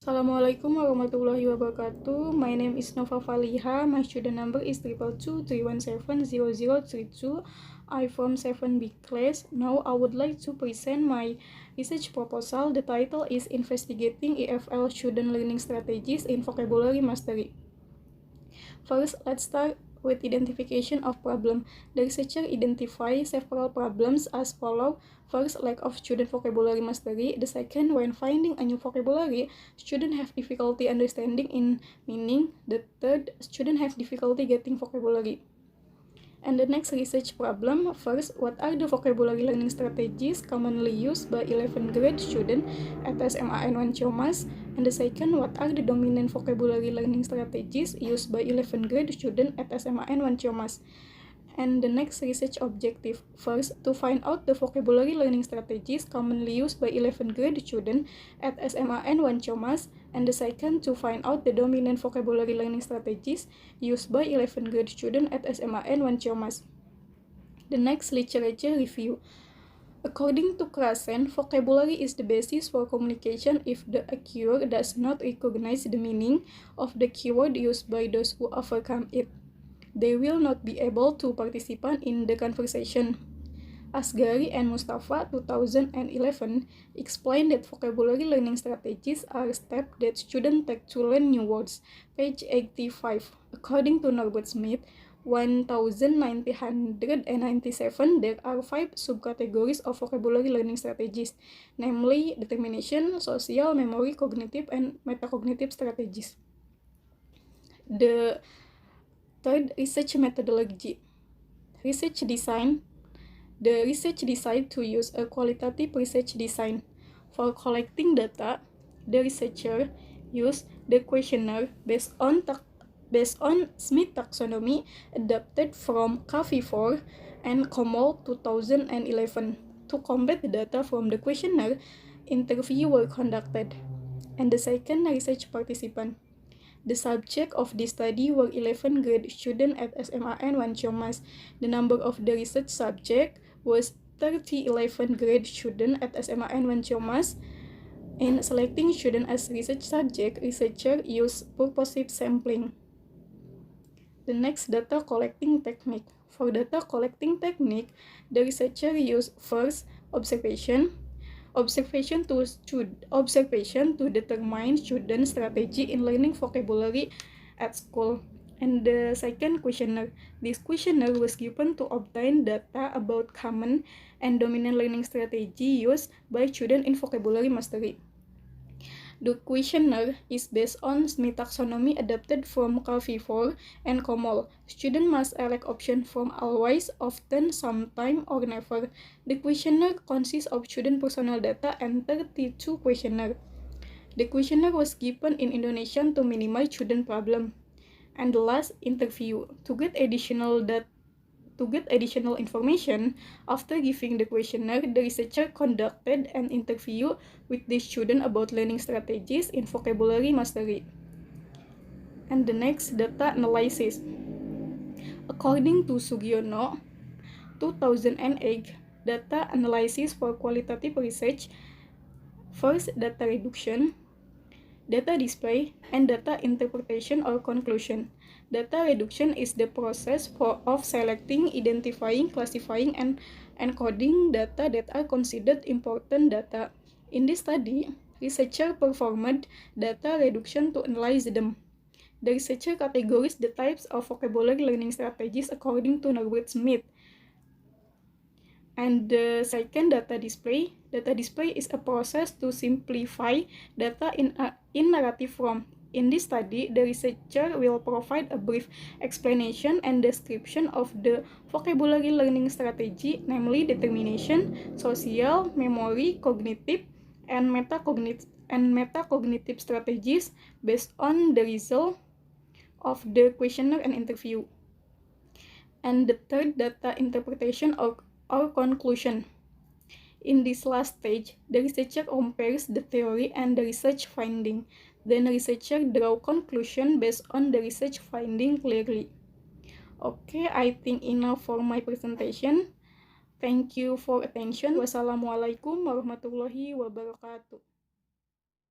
Assalamualaikum warahmatullahi wabarakatuh. My name is Nova Faliha. My student number is 222-317-0032. I from 7B class. Now I would like to present my research proposal. The title is Investigating EFL Student Learning Strategies in Vocabulary Mastery. First, let's start with identification of problem. The researcher identifies several problems as follows. First, lack of student vocabulary mastery. The second, when finding a new vocabulary, students have difficulty understanding in meaning. The third, students have difficulty getting vocabulary. And the next research problem, first, what are the vocabulary learning strategies commonly used by 11th grade students at SMAN 1 Ciamas? And the second, what are the dominant vocabulary learning strategies used by 11th grade students at SMAN 1 Ciamas? And the next research objective, first, to find out the vocabulary learning strategies commonly used by 11th grade students at SMAN 1 Ciamas, and the second, to find out the dominant vocabulary learning strategies used by 11th grade students at SMAN 1 Ciamas. The next literature review. According to Krasen, vocabulary is the basis for communication if the acquirer does not recognize the meaning of the keyword used by those who overcome it. They will not be able to participate in the conversation. Asghari and Mustafa, 2011, explained that vocabulary learning strategies are steps that students take to learn new words. Page 85. According to Norbert Smith, 1997, there are 5 subcategories of vocabulary learning strategies, namely determination, social, memory, cognitive, and metacognitive strategies. The third, research methodology. Research design. The research decided to use a qualitative research design. For collecting data, the researcher used the questionnaire based on Smith taxonomy adapted from K4 and Komol 2011. To combat the data from the questionnaire, interviews were conducted. And the second, research participant. The subject of this study were 11th grade students at SMAN 1 Ciamas. The number of the research subject was 30 11th grade students at SMAN 1 Ciamas. In selecting students as research subject, researcher used purposive sampling. The next, data collecting technique. For data collecting technique, the researcher used first observation to determine student strategy in learning vocabulary at school, and the second, questionnaire. This questionnaire was given to obtain data about common and dominant learning strategy used by students in vocabulary mastery. The questionnaire is based on Smith taxonomy adapted from K4 and Komol. Students must elect option from always, often, sometime, or never. The questionnaire consists of student personal data and 32 questionnaires. The questionnaire was given in Indonesian to minimize student problem. And the last, interview. To get additional information, after giving the questionnaire, the researcher conducted an interview with the student about learning strategies in vocabulary mastery. And the next, data analysis. According to Sugiono, 2008, data analysis for qualitative research. First, data reduction, data display, and data interpretation or conclusion. Data reduction is the process of selecting, identifying, classifying, and encoding data that are considered important data. In this study, researcher performed data reduction to analyze them. The researcher categorized the types of vocabulary learning strategies according to Norbert Smith. And the second, data display. Data display is a process to simplify data in narrative form. In this study, the researcher will provide a brief explanation and description of the vocabulary learning strategy, namely determination, social, memory, cognitive, and metacognitive strategies based on the result of the questionnaire and interview. And the third, data interpretation or conclusion. In this last stage, the researcher compares the theory and the research finding. Then the researcher draw conclusion based on the research finding clearly. Okay, I think enough for my presentation. Thank you for attention. Wassalamualaikum warahmatullahi wabarakatuh.